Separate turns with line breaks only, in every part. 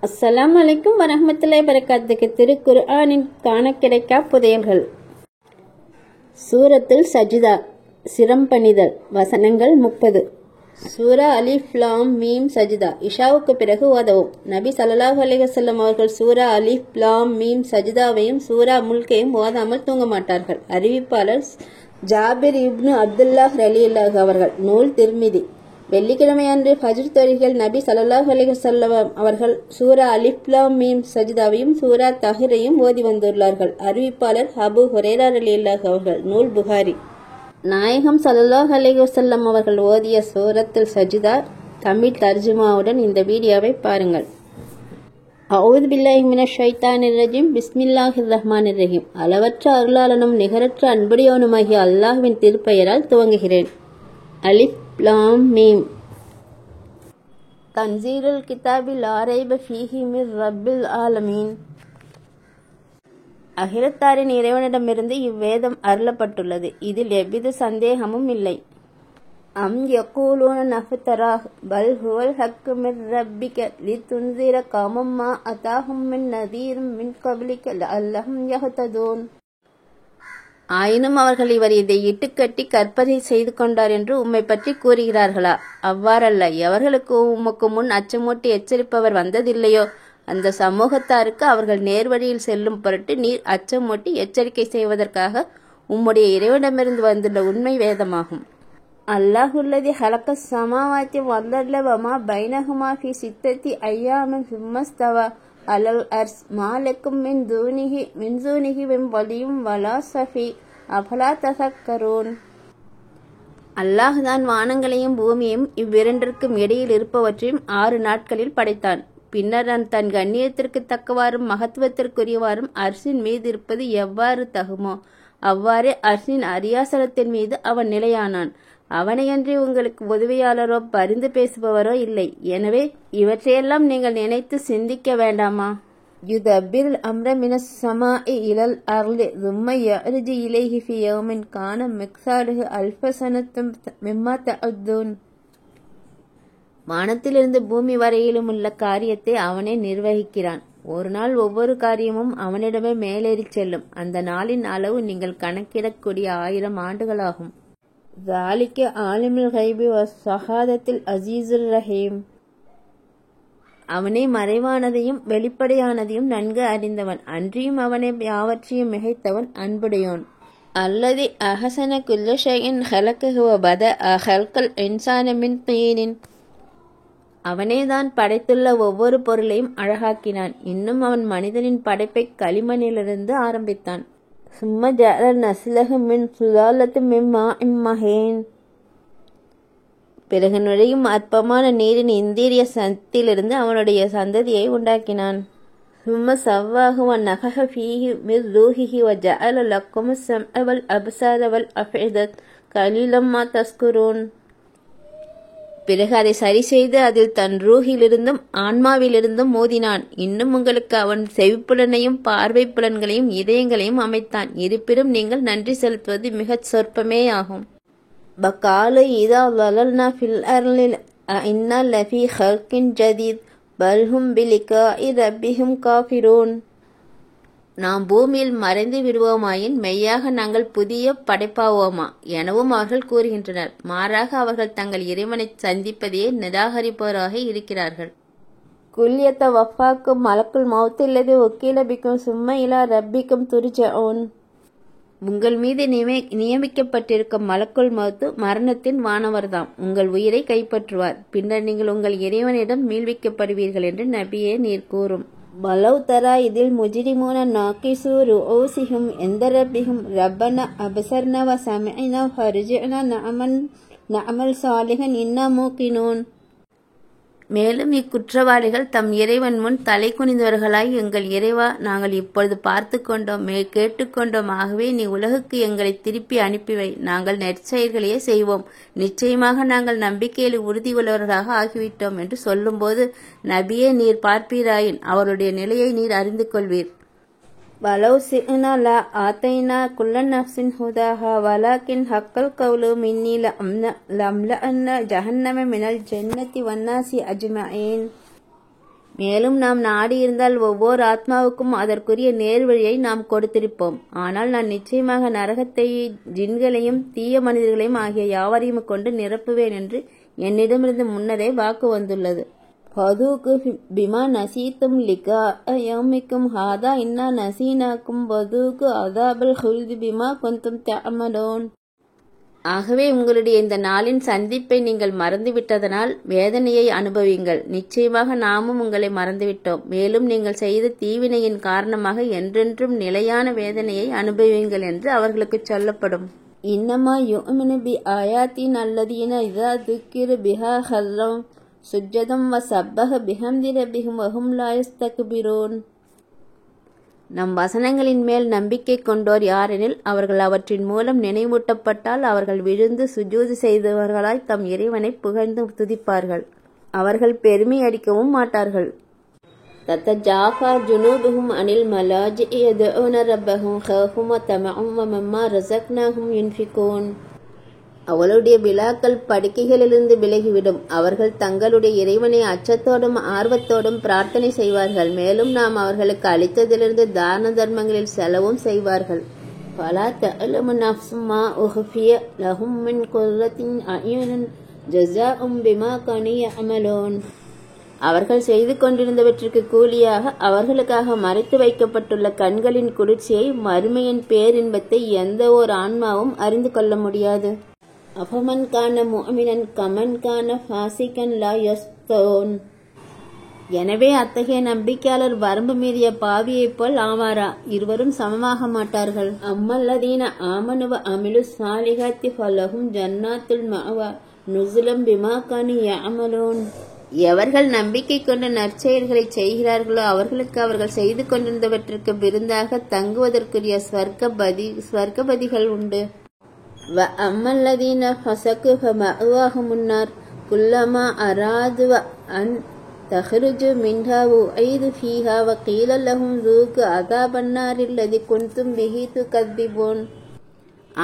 அஸ்ஸலாமு அலைக்கும் வரஹ்மத்துல்லாஹி வபரகாத்துஹு. திருக்குர்ஆனின் காண கிடைக்கா புதையல்கள். சூரத்துல் சஜ்தா, சிரம்பணிதல். வசனங்கள் 30. சூரா அலிஃப் லாம் மீம் சஜ்தா. இஷாவுக்கு பிறகு ஓதவும். நபி ஸல்லல்லாஹு அலைஹி வஸல்லம் அவர்கள் சூரா அலிஃப் லாம் மீம் சஜ்தாவையும் சூரா முல்கையும் ஓதாமல் தூங்க மாட்டார்கள். அறிவிப்பாளர் ஜாபிர் இப்னு அப்துல்லாஹ் ரலியல்லாஹு அவர்கள். நூல் திர்மிதி. வெள்ளிக்கிழமையன்று ஃபஜ்ர் தொழுகையில் நபி ஸல்லல்லாஹு அலைஹி வஸல்லம் அவர்கள் சூரா அலிஃப் லாம் மீம் சஜ்தாவையும் சூரா தஹ்ரையும் ஓதி வந்துள்ளார்கள். அறிவிப்பாளர் அபூ ஹுரைரா ரலியல்லாஹு அவர்கள். நூல் புகாரி. நாயகம் ஸல்லல்லாஹு அலைஹி வஸல்லம் அவர்கள் ஓதிய சூரத்துல் சஜ்தா தமிழ் தர்ஜுமாவுடன் இந்த வீடியோவை பாருங்கள். அஊது பில்லாஹி மினஷ் ஷைத்தானிர் ரஜீம். பிஸ்மில்லாஹிர் ரஹ்மானிர் ரஹீம். அளவற்ற அருளாளனும் நிகரற்ற அன்புடையவனுமாகிய அல்லாஹ்வின் திருப்பெயரால் துவங்குகிறேன். அலிஃப் லாம் மீம். தன்சீலுல் கிதாபி லா ரைப ஃபீஹி மிர் ரப்பில் ஆலமீன். அகிலத்தாரின் இறைவனிடமிருந்து இவ்வேதம் அருளப்பட்டுள்ளது. இதில் எவ்வித சந்தேகமும் இல்லை. அம் யகூலூன நஃப்தராஹ் பல் ஹுவல் ஹக்கு மிர் ரப்பிக லிதுன்சிர கௌமம் மா அதாஹும் மின் நதீரும் மின் கப்லிக லஅல்லஹும் யஹ்ததூன். ஆயினும் அவர்கள் இவர் இதை இட்டுக்கட்டி கற்பனை செய்து கொண்டார் என்று உம்மை பற்றி கூறுகிறார்களா? அவ்வாறல்ல. எவர்களுக்கு உமக்கு முன் அச்சமூட்டி எச்சரிப்பவர் வந்ததில்லையோ அந்த சமூகத்தாருக்கு அவர்கள் நேர்வழியில் செல்லும் பொருட்டு நீர் அச்சமூட்டி எச்சரிக்கை செய்வதற்காக உம்முடைய இறைவனிடமிருந்து வந்துள்ள உண்மை வேதமாகும். அல்லாஹுல்லதி ஹலக்கஸ் ஸமாவாத்தி வல்-அர்த வமா பைனஹுமா ஃபீ சித்தத்தி அய்யாமின் சும்மஸ்தவா அலல் அர்ஷ் மா லக்கும் மின் தூனிஹி மின் வலியும் வலா ஸஃபீ அஃபலா தஸக்கரூன். அல்லாஹ் தான் வானங்களையும் பூமியையும் இவ்விரண்டிற்கும் இடையில் இருப்பவற்றையும் 6 நாட்களில் படைத்தான். பின்னர் தன் கண்ணியத்திற்கு தக்கவாறும் மகத்துவத்திற்குரியவாறும் அர்ஷின் மீது இருப்பது எவ்வாறு தகுமோ அவ்வாறே அர்ஷின் அரியாசனத்தின் மீது அவன் நிலையானான். அவனையன்றி உங்களுக்கு உதவியாளரோ பரிந்து பேசுபவரோ இல்லை. எனவே இவற்றையெல்லாம் நீங்கள் நினைத்து சிந்திக்க வேண்டாமா? யுதப்பிர் அம்ர மினஸ் ஸமாஇ இலல் அர்லி ஸும்ம யஅ்ருஜு இலைஹி ஃபீ யௌமின் கான மிக்ஸாருஹு அல்ஃப ஸனத்தின் மிம்மா தஅுத்தூன். வானத்திலிருந்து பூமி வரையிலும் உள்ள காரியத்தை அவனே நிர்வகிக்கிறான். ஒரு நாள் ஒவ்வொரு காரியமும் அவனிடமே மேலேறி செல்லும். அந்த நாளின் அளவு நீங்கள் கணக்கிடக்கூடிய 1000 ஆண்டுகளாகும். ذَلِكَ عَالِمُ الْغَيْبِ وَالشَّهَادَةِ الْعَزِيزُ الرَّحِيمُ. அவனே மறைவானதையும் வெளிப்படையானதையும் நன்கு அறிந்தவன். அன்றியும் அவனே யாவற்றையும் மிகைத்தவன், அன்புடையோன். அல்லதி அஹஸன குல்ல ஷைஇன் ஹலகஹு வ பதஅ ஹல்கல் இன்சான மின் தீனின். அவனேதான் படைத்துள்ள ஒவ்வொரு பொருளையும் அழகாக்கினான். இன்னும் அவன் மனிதனின் படைப்பை களிமண்ணிலிருந்து ஆரம்பித்தான். சும்ம ஜஅல நஸ்லஹு மின் சுலாலத்தின் மின் மாஇன் மஹீன். பிறகு நுழையும் அற்பமான நீரின் இந்திரிய சத்திலிருந்து அவனுடைய சந்ததியை உண்டாக்கினான். சும்ம ஸவ்வாஹு வ நஃபஹ ஃபீஹி மிர் ரூஹிஹி வ ஜஅல லக்குமுஸ் ஸம்அ வல் அப்ஸார வல் அஃஇதத் கலீலம் மா தஸ்குரூன். பிறகு அதை சரி செய்து அதில் தன் ரூஹிலிருந்தும் ஆன்மாவிலிருந்தும் மோதினான். இன்னும் உங்களுக்கு அவன் செவிப்புலனையும் பார்வை புலன்களையும் இதயங்களையும் அமைத்தான். இருப்பினும் நீங்கள் நன்றி செலுத்துவது மிகச் சொற்பமேயாகும். பகாலு இதா லலல்னா ஃபில் அர்லில் அஇன்னா லஃபீ ஹல்கின் ஜதீத் பல்ஹும் பிலிகாஇ ரப்பிஹும் காஃபிரூன். நாம் பூமியில் மறைந்து விடுவோமாயின் மெய்யாக நாங்கள் புதிய படைப்பாவோமா எனவும் அவர்கள் கூறுகின்றனர். மாறாக அவர்கள் தங்கள் இறைவனை சந்திப்பதையே நிராகரிப்பவராக இருக்கிறார்கள். குல் யதவஃபாக்கும் மலக்குல் மௌத்தில்லதி வக்கீல பிக்கும் சும்ம இலா ரப்பிக்கும் துர்ஜஊன். உங்கள் மீது நியமிக்கப்பட்டிருக்கும் மலக்குல் மௌத்து மரணத்தின் வானவர்தாம். உங்கள் உயிரை கைப்பற்றுவார். பின்னர் நீங்கள் உங்கள் இறைவனிடம் மீள்விக்கப்படுவீர்கள் என்று நபியே நீர் கூறும். வலவ் தரா இதில் முஜ்ரிமூன நாகிசு ருஊசிஹும் இன்த ரப்பிஹிம் ரப்பனா அப்ஸர்னா வ சமிஅனா ஃபர்ஜிஅனா நஅமல் சாலிஹன் இன்னா மூகினூன். மேலும் இக்குற்றவாளிகள் தம் இறைவன் முன் தலை குனிந்தவர்களாய், எங்கள் இறைவா, நாங்கள் இப்பொழுது பார்த்து கொண்டோம், கேட்டுக்கொண்டோம். ஆகவே நீ உலகுக்கு எங்களை திருப்பி அனுப்பிவை. நாங்கள் நற்செயல்களையே செய்வோம். நிச்சயமாக நாங்கள் நம்பிக்கையில் உறுதி உள்ளவர்களாக ஆகிவிட்டோம் என்று சொல்லும்போது, நபியே நீர் பார்ப்பீராயின் அவருடைய நிலையை நீர் அறிந்து கொள்வீர். வலவ் ஷிஅனா லா ஆதைனா குல்ல நஃப்ஸின் ஹுதாஹா வலாக்கின் ஹக்கல் கவ்லு மின்னி லம்லஅன்ன ஜஹன்னம மினல் ஜன்னதி வன்னாசி அஜ்மஈன். மேலும் நாம் நாடியிருந்தால் ஒவ்வொரு ஆத்மாவுக்கும் அதற்குரிய நேர்வழியை நாம் கொடுத்திருப்போம். ஆனால் நான் நிச்சயமாக நரகத்தை ஜின்களையும் தீய மனிதர்களையும் ஆகிய யாவரையும் கொண்டு நிரப்புவேன் என்று என்னிடமிருந்து முன்னரே வாக்கு வந்துள்ளது. ஃபதூகு பிமா நசீத்தும் லிகா யௌமிக்கும் ஹாதா இன்னா நசீனாக்கும் வதூகு அதாபல் ஹுல்தி பிமா குந்தும் தஅமலூன். ஆகவே உங்களுடைய இந்த நாளின் சந்திப்பை நீங்கள் மறந்துவிட்டதனால் வேதனையை அனுபவிங்கள். நிச்சயமாக நாமும் உங்களை மறந்துவிட்டோம். மேலும் நீங்கள் செய்த தீவினையின் காரணமாக என்றென்றும் நிலையான வேதனையை அனுபவியுங்கள் என்று அவர்களுக்கு சொல்லப்படும். இன்னமா யுமினு பி ஆயாத்தின் அல்லதீன இதா துக்கிரு பிஹா ஹர்ரம் சுஜ்ஜதம் வ சப்பஹ பிஹம்தி ரப்பிஹிம் வஹும் லா யஸ்தக்பிரூன். நம் வசனங்களின் மேல் நம்பிக்கை கொண்டோர் யாரெனில் அவர்கள் அவற்றின் மூலம் நினைவூட்டப்பட்டால் அவர்கள் விழுந்து சுஜூது செய்தவர்களாய் தம் இறைவனை புகழ்ந்து துதிப்பார்கள். அவர்கள் பெருமை அடிக்கவும் மாட்டார்கள். தத்தஜாஃபா ஜுனூபுஹும் அனில் மலாஜிஇ யதுஊன ரப்பஹும் ஹௌஃபன் வ தமஅன் வ மிம்மா ரஸக்னாஹும் யுன்ஃபிகூன். அவளுடைய விழாக்கள் படுக்கைகளிலிருந்து விலகிவிடும். அவர்கள் தங்களுடைய இறைவனை அச்சத்தோடும் ஆர்வத்தோடும் பிரார்த்தனை செய்வார்கள். மேலும் நாம் அவர்களுக்கு அளித்ததிலிருந்து தான தர்மங்களில் செலவும் செய்வார்கள். ஃபலா தஅலமு நஃப்ஸும் மா உஃபிய லஹும் மின் குர்ரத்தின் அயுனின் ஜஸாஉம் பிமா கானூ யஅமலூன். அவர்கள் செய்து கொண்டிருந்தவற்றிற்கு கூலியாக அவர்களுக்காக மறைத்து வைக்கப்பட்டுள்ள கண்களின் குளிர்ச்சியை, மறுமையின் பேரின்பத்தை எந்த ஓர் ஆன்மாவும் அறிந்து கொள்ள முடியாது. அஃபமன் கான முஅமினன் கமன் கான ஃபாசிகன் லா யஸ்தூன். எனவே அத்தகைய நம்பிக்கையாளர் வரம்பு மீறிய பாவியைப் போல் ஆவாரா? இருவரும் சமமாக மாட்டார்கள். அம்மல்லதீன ஆமனு வ அமிலு ஸாலிஹாத்தி ஃபலஹும் ஜன்னாத்துல் மஅவா நுஸுலம் பிமா கானூ யஅமலூன். எவர்கள் நம்பிக்கை கொண்ட நற்செயல்களை செய்கிறார்களோ அவர்களுக்கு அவர்கள் செய்து கொண்டிருந்தவற்றிற்கு விருந்தாக தங்குவதற்குரிய ஸ்வர்க்கபதிகள் உண்டு. வ அம்மல்லதீன ஃபஸகு ஃபமஅவாஹுமுன் நார் குல்லமா அராது அன் தஹ்ருஜு மின்ஹா உஈது ஃபீஹா வ கீல லஹும் ذூகு அஸாபன் நாரில் லதி குன்தும் பிஹி துகذிபூன்.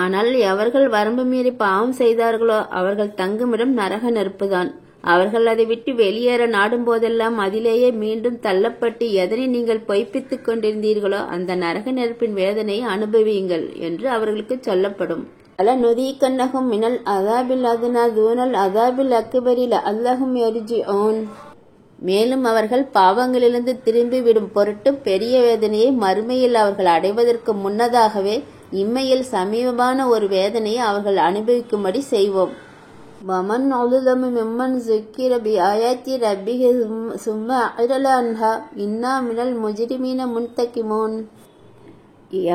ஆனால் எவர்கள் வரம்பு மீறி பாவம் செய்தார்களோ அவர்கள் தங்குமிடம் நரக நெருப்புதான். அவர்கள் அதை விட்டு வெளியேற நாடும் போதெல்லாம் அதிலேயே மீண்டும் தள்ளப்பட்டு எதனை நீங்கள் பொய்ப்பித்துக் கொண்டிருந்தீர்களோ அந்த நரக நெருப்பின் வேதனையை அனுபவியுங்கள் என்று அவர்களுக்கு சொல்லப்படும். அலநுதீகன்னஹும் மினல் அஸாபில் அத்னா தூனல் அஸாபில் அக்பரி லஅல்லஹும் யர்ஜிஊன். மேலும் அவர்கள் பாவங்களிலிருந்து திரும்பிவிடும் பொருட்டு பெரிய வேதனையை மறுமையில் அவர்கள் அடைவதற்கு முன்னதாகவே இம்மையில் சமீபமான ஒரு வேதனையை அவர்கள் அனுபவிக்கும்படி செய்வோம். வமன் அலுலமு மிம்மன் ஸுக்கிர பிஆயாத்தி ரப்பிஹி ஸும்ம அஅரத அன்ஹா இன்னா மினல் முஜ்ரிமீன முன்தகிமூன்.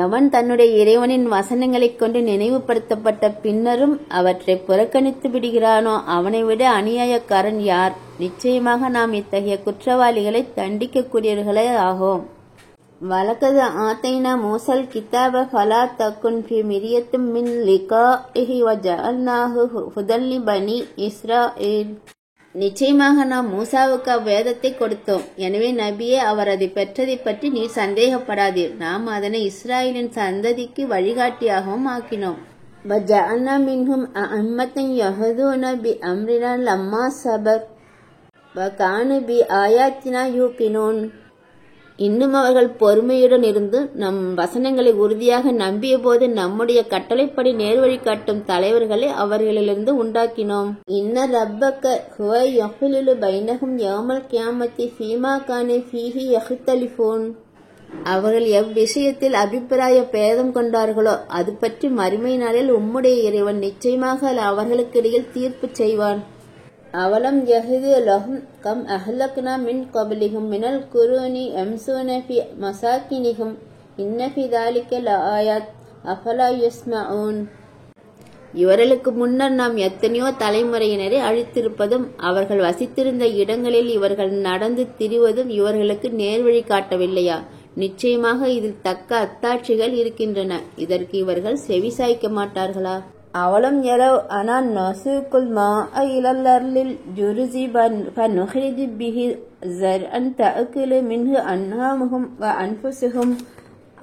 எவன் தன்னுடைய இறைவனின் வசனங்களைக் கொண்டு நினைவுபடுத்தப்பட்ட பின்னரும் அவற்றை புறக்கணித்து விடுகிறானோ அவனை விட அநியாயக்காரன் யார்? நிச்சயமாக நாம் இத்தகைய குற்றவாளிகளை தண்டிக்கக்கூடியவர்களே ஆகும். வலகது ஆத்தைனா மூசல் கிதாப ஃபலா தகுன் ஃபி மிரியத்தும் மின் லிகாஇஹி வ ஜஅல்நாஹு ஹுதல் லிபனி இஸ்ராயீல். நிச்சயமாக நாம் மூசாவுக்கு அவ்வேதத்தை கொடுத்தோம். எனவே நபியே, அவர் அதை பெற்றதை பற்றி நீர் சந்தேகப்படாதீர். நாம் அதனை இஸ்ராயலின் சந்ததிக்கு வழிகாட்டியாகவும் ஆக்கினோம். வ ஜஅல்னா மின்ஹும் அஅம்மத்தன் யஹ்தூன பி அம்ரினா லம்மா ஸபர் வ கானூ பி ஆயாத்தினா யூகினூன். இன்னும் அவர்கள் பொறுமையுடன் இருந்து நம் வசனங்களை உறுதியாக நம்பிய போது நம்முடைய கட்டளைப்படி நேர்வழி காட்டும் தலைவர்களை அவர்களிலிருந்து உண்டாக்கினோம். இன்ன ரப்பக ஹுவ யஹ்லுலு பைனஹும் யௌமல் கியாமத்தி ஃபீமா கானூ ஃபீஹி யஹ்தலிஃபூன். அவர்கள் எவ்விஷயத்தில் அபிப்பிராய பேதம் கொண்டார்களோ அது பற்றி மறுமை நாளில் உம்முடைய இறைவன் நிச்சயமாக அவர்களுக்கிடையில் தீர்ப்பு செய்வான். அவலம் யஹ்து லஹும் கம் அஹ்லக்னா மின் கப்லிஹும் மினல் குரூனி யம்சூன ஃபி மசாகினிஹும் இன்ன ஃபி ذلك லஆயாத் அஃபலா யஸ்மஊன். இவர்களுக்கு முன்னர் நாம் எத்தனையோ தலைமுறையினரை அழித்திருப்பதும் அவர்கள் வசித்திருந்த இடங்களில் இவர்கள் நடந்து திரிவதும் இவர்களுக்கு நேர்வழி காட்டவில்லையா? நிச்சயமாக இதில் தக்க அத்தாட்சிகள் இருக்கின்றன. இதற்கு இவர்கள் செவிசாய்க்க மாட்டார்களா? அவலம் யரவ் அனா நஸூகுல் மாஅ இலல் அர்லில் ஜுருஸி ஃபனுஹ்ரிஜு பிஹி ஸர்அன் தஅக்குலு மின்ஹு அன்ஆமுஹும் வ அன்ஃபுஸுஹும்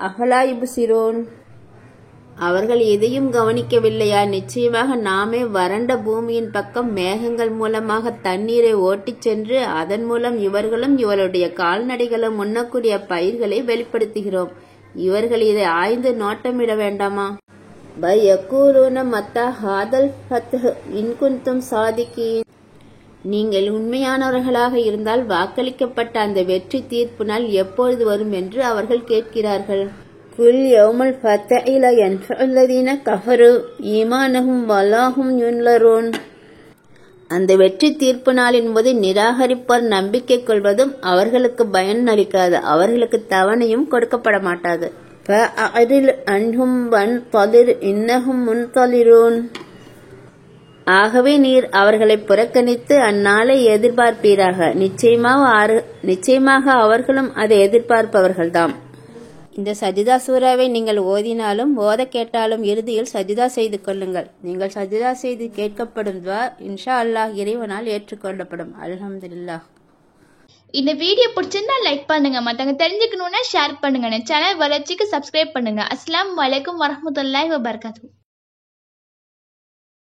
அஃபலா யுப்ஸிரூன். அவர்கள் எதையும் கவனிக்கவில்லையா? நிச்சயமாக நாமே வறண்ட பூமியின் பக்கம் மேகங்கள் மூலமாக தண்ணீரை ஓட்டிச் சென்று அதன் மூலம் இவர்களும் இவருடைய கால்நடைகளும் உண்ணக்கூடிய பயிர்களை வெளிப்படுத்துகிறோம். இவர்கள் இதை ஆய்ந்து நோட்டமிட வேண்டாமா? பயக்கூறுன மத்தா ஹாதல் ஃபத்ஹ் இன் குன்தும் சாதிகீன். நீங்கள் உண்மையானவர்களாக இருந்தால் வாக்களிக்கப்பட்ட அந்த வெற்றி தீர்ப்பு நாள் எப்பொழுது வரும் என்று அவர்கள் கேட்கிறார்கள். குல் யௌமல் ஃபத்ஹி லா யன்ஃபஉ அல்லதீன கஃபரு ஈமானுஹும் வலாஹும் யுன்லரூன். அந்த வெற்றி தீர்ப்பு நாளின் போது நிராகரிப்போர் நம்பிக்கை கொள்வதும் அவர்களுக்கு பயன் அளிக்காது, அவர்களுக்கு தவணையும் கொடுக்கப்பட மாட்டாது. ஃபஅரில் அன்ஹும் வன்தலிர் இன்னஹும் முன்தலிரூன். ஆகவே நீர் அவர்களை புறக்கணித்து அந்நாளை எதிர்பார்ப்பீராக. நிச்சயமாக அவர்களும் அதை எதிர்பார்ப்பவர்கள்தாம். இந்த சஜிதா சூறாவை நீங்கள் ஓதினாலும் ஓத கேட்டாலும் இறுதியில் சஜிதா செய்து கொள்ளுங்கள். நீங்கள் சஜிதா செய்து கேட்கப்படும் துஆ இன்ஷா அல்லாஹ் இறைவனால் ஏற்றுக்கொள்ளப்படும். அல்ஹம்துலில்லாஹ்.
இந்த வீடியோ பிடிச்சிருந்தா லைக் பண்ணுங்க, மற்றவங்க தெரிஞ்சுக்கணும்னா ஷேர் பண்ணுங்க, சேனல் வளர்ச்சிக்கு சப்ஸ்கிரைப் பண்ணுங்க. அஸ்ஸலாமு அலைக்கும் வரஹ்மத்துல்லாஹி வபரகாத்துஹு.